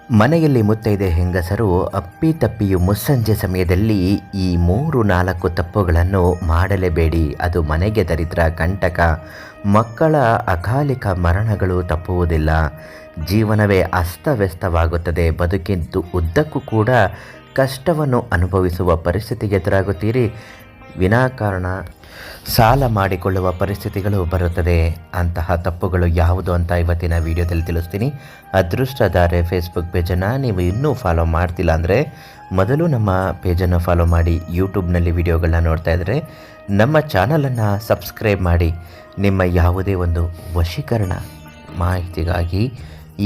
ಮನೆಯಲ್ಲಿ ಮುತ್ತೈದೆ ಹೆಂಗಸರು ಅಪ್ಪಿತಪ್ಪಿಯು ಮುಸ್ಸಂಜೆ ಸಮಯದಲ್ಲಿ ಈ 3-4 ತಪ್ಪುಗಳನ್ನು ಮಾಡಲೇಬೇಡಿ. ಅದು ಮನೆಗೆ ದರಿದ್ರ ಕಂಟಕ. ಮಕ್ಕಳ ಅಕಾಲಿಕ ಮರಣಗಳು ತಪ್ಪುವುದಿಲ್ಲ. ಜೀವನವೇ ಅಸ್ತವ್ಯಸ್ತವಾಗುತ್ತದೆ. ಬದುಕಿದ್ದು ಉದ್ದಕ್ಕೂ ಕೂಡ ಕಷ್ಟವನ್ನು ಅನುಭವಿಸುವ ಪರಿಸ್ಥಿತಿಗೆ ಎದುರಾಗುತ್ತೀರಿ. ವಿನಾಕಾರಣ ಸಾಲ ಮಾಡಿಕೊಳ್ಳುವ ಪರಿಸ್ಥಿತಿಗಳು ಬರುತ್ತದೆ. ಅಂತಹ ತಪ್ಪುಗಳು ಯಾವುದು ಅಂತ ಇವತ್ತಿನ ವಿಡಿಯೋದಲ್ಲಿ ತಿಳಿಸ್ತೀನಿ. ಅದೃಷ್ಟಧಾರೆ ಫೇಸ್ಬುಕ್ ಪೇಜನ್ನು ನೀವು ಇನ್ನೂ ಫಾಲೋ ಮಾಡ್ತಿಲ್ಲ ಅಂದರೆ ಮೊದಲು ನಮ್ಮ ಪೇಜನ್ನು ಫಾಲೋ ಮಾಡಿ. ಯೂಟ್ಯೂಬ್ನಲ್ಲಿ ವಿಡಿಯೋಗಳನ್ನ ನೋಡ್ತಾ ಇದ್ದರೆ ನಮ್ಮ ಚಾನಲನ್ನು ಸಬ್ಸ್ಕ್ರೈಬ್ ಮಾಡಿ. ನಿಮ್ಮ ಯಾವುದೇ ಒಂದು ವಶೀಕರಣ ಮಾಹಿತಿಗಾಗಿ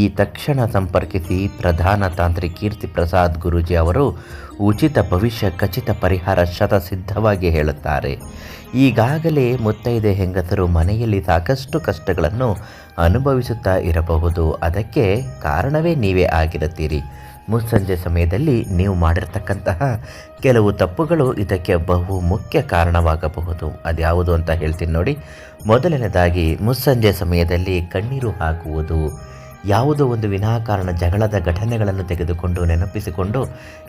ಈ ತಕ್ಷಣ ಸಂಪರ್ಕಿಸಿ. ಪ್ರಧಾನ ತಾಂತ್ರಿಕ ಕೀರ್ತಿ ಪ್ರಸಾದ್ ಗುರೂಜಿ ಅವರು ಉಚಿತ ಭವಿಷ್ಯ ಖಚಿತ ಪರಿಹಾರ ಶತಸಿದ್ಧವಾಗಿ ಹೇಳುತ್ತಾರೆ. ಈಗಾಗಲೇ ಮುತ್ತೈದೆ ಹೆಂಗಸರು ಮನೆಯಲ್ಲಿ ಸಾಕಷ್ಟು ಕಷ್ಟಗಳನ್ನು ಅನುಭವಿಸುತ್ತಾ ಇರಬಹುದು. ಅದಕ್ಕೆ ಕಾರಣವೇ ನೀವೇ ಆಗಿರುತ್ತೀರಿ. ಮುಸ್ಸಂಜೆ ಸಮಯದಲ್ಲಿ ನೀವು ಮಾಡಿರ್ತಕ್ಕಂತಹ ಕೆಲವು ತಪ್ಪುಗಳು ಇದಕ್ಕೆ ಬಹು ಮುಖ್ಯ ಕಾರಣವಾಗಬಹುದು. ಅದ್ಯಾವುದು ಅಂತ ಹೇಳ್ತೀನಿ ನೋಡಿ. ಮೊದಲನೇದಾಗಿ, ಮುಸ್ಸಂಜೆ ಸಮಯದಲ್ಲಿ ಕಣ್ಣೀರು ಹಾಕುವುದು. ಯಾವುದೋ ಒಂದು ವಿನಾಕಾರಣ ಜಗಳದ ಘಟನೆಗಳನ್ನು ತೆಗೆದುಕೊಂಡು ನೆನಪಿಸಿಕೊಂಡು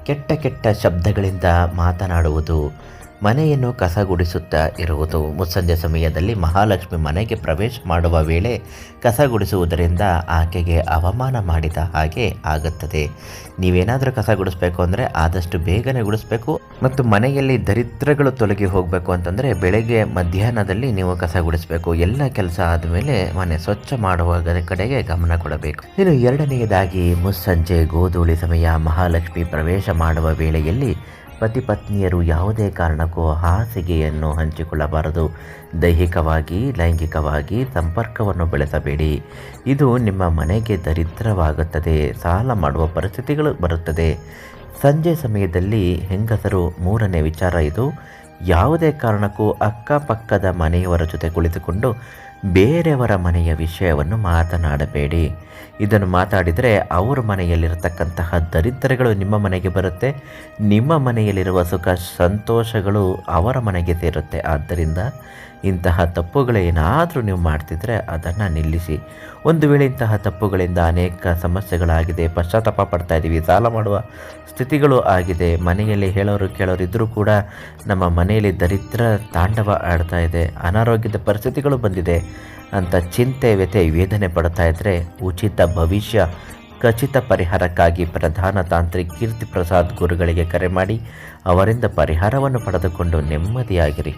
ಕೆಟ್ಟ ಕೆಟ್ಟ ಶಬ್ದಗಳಿಂದ ಮಾತನಾಡುವುದು. ಮನೆಯನ್ನು ಕಸಗುಡಿಸುತ್ತಾ ಇರುವುದು. ಮುಸ್ಸಂಜೆ ಸಮಯದಲ್ಲಿ ಮಹಾಲಕ್ಷ್ಮಿ ಮನೆಗೆ ಪ್ರವೇಶ ಮಾಡುವ ವೇಳೆ ಕಸಗುಡಿಸುವುದರಿಂದ ಆಕೆಗೆ ಅವಮಾನ ಮಾಡಿದ ಹಾಗೆ ಆಗುತ್ತದೆ. ನೀವೇನಾದರೂ ಕಸ ಗುಡಿಸ್ಬೇಕು ಅಂದರೆ ಆದಷ್ಟು ಬೇಗನೆ ಗುಡಿಸ್ಬೇಕು. ಮತ್ತು ಮನೆಯಲ್ಲಿ ದರಿದ್ರಗಳು ತೊಲಗಿ ಹೋಗಬೇಕು ಅಂತಂದರೆ ಬೆಳಗ್ಗೆ ಮಧ್ಯಾಹ್ನದಲ್ಲಿ ನೀವು ಕಸ ಗುಡಿಸಬೇಕು. ಎಲ್ಲ ಕೆಲಸ ಆದಮೇಲೆ ಮನೆ ಸ್ವಚ್ಛ ಮಾಡುವ ಕಡೆಗೆ ಗಮನ ಕೊಡಬೇಕು. ಇನ್ನು ಎರಡನೆಯದಾಗಿ, ಮುಸ್ಸಂಜೆ ಗೋಧೂಳಿ ಸಮಯ ಮಹಾಲಕ್ಷ್ಮಿ ಪ್ರವೇಶ ಮಾಡುವ ವೇಳೆಯಲ್ಲಿ ಪತಿ ಪತ್ನಿಯರು ಯಾವುದೇ ಕಾರಣಕ್ಕೂ ಹಾಸಿಗೆಯನ್ನು ಹಂಚಿಕೊಳ್ಳಬಾರದು. ದೈಹಿಕವಾಗಿ ಲೈಂಗಿಕವಾಗಿ ಸಂಪರ್ಕವನ್ನು ಬೆಳೆಸಬೇಡಿ. ಇದು ನಿಮ್ಮ ಮನೆಗೆ ದರಿದ್ರವಾಗುತ್ತದೆ. ಸಾಲ ಮಾಡುವ ಪರಿಸ್ಥಿತಿಗಳು ಬರುತ್ತದೆ. ಸಂಜೆ ಸಮಯದಲ್ಲಿ ಹೆಂಗಸರು ಮೂರನೇ ವಿಚಾರ ಇದು. ಯಾವುದೇ ಕಾರಣಕ್ಕೂ ಅಕ್ಕಪಕ್ಕದ ಮನೆಯವರ ಜೊತೆ ಕುಳಿತುಕೊಂಡು ಬೇರೆಯವರ ಮನೆಯ ವಿಷಯವನ್ನು ಮಾತನಾಡಬೇಡಿ. ಇದನ್ನು ಮಾತಾಡಿದರೆ ಅವರ ಮನೆಯಲ್ಲಿರತಕ್ಕಂತಹ ದರಿದ್ರಗಳು ನಿಮ್ಮ ಮನೆಗೆ ಬರುತ್ತೆ. ನಿಮ್ಮ ಮನೆಯಲ್ಲಿರುವ ಸುಖ ಸಂತೋಷಗಳು ಅವರ ಮನೆಗೆ ಸೇರುತ್ತೆ. ಆದ್ದರಿಂದ ಇಂತಹ ತಪ್ಪುಗಳೇನಾದರೂ ನೀವು ಮಾಡ್ತಿದ್ರೆ ಅದನ್ನು ನಿಲ್ಲಿಸಿ. ಒಂದು ವೇಳೆ ಇಂತಹ ತಪ್ಪುಗಳಿಂದ ಅನೇಕ ಸಮಸ್ಯೆಗಳಾಗಿದೆ, ಪಶ್ಚಾತ್ತಾಪ ಪಡ್ತಾ ಇದ್ದೀವಿ, ಸಾಲ ಮಾಡುವ ಸ್ಥಿತಿಗಳು ಆಗಿದೆ, ಮನೆಯಲ್ಲಿ ಹೇಳೋರು ಕೇಳೋರು ಇದ್ದರೂ ಕೂಡ ನಮ್ಮ ಮನೆಯಲ್ಲಿ ದರಿದ್ರ ತಾಂಡವ ಆಡ್ತಾ ಇದೆ, ಅನಾರೋಗ್ಯದ ಪರಿಸ್ಥಿತಿಗಳು ಬಂದಿದೆ ಅಂತ ಚಿಂತೆ ವ್ಯಥೆ ವೇದನೆ ಪಡ್ತಾ ಇದ್ದರೆ ಉಚಿತ ಭವಿಷ್ಯ ಖಚಿತ ಪರಿಹಾರಕ್ಕಾಗಿ ಪ್ರಧಾನ ತಾಂತ್ರಿಕ ಕೀರ್ತಿ ಪ್ರಸಾದ್ ಗುರುಗಳಿಗೆ ಕರೆ ಮಾಡಿ ಅವರಿಂದ ಪರಿಹಾರವನ್ನು ಪಡೆದುಕೊಂಡು ನೆಮ್ಮದಿಯಾಗಿರಿ.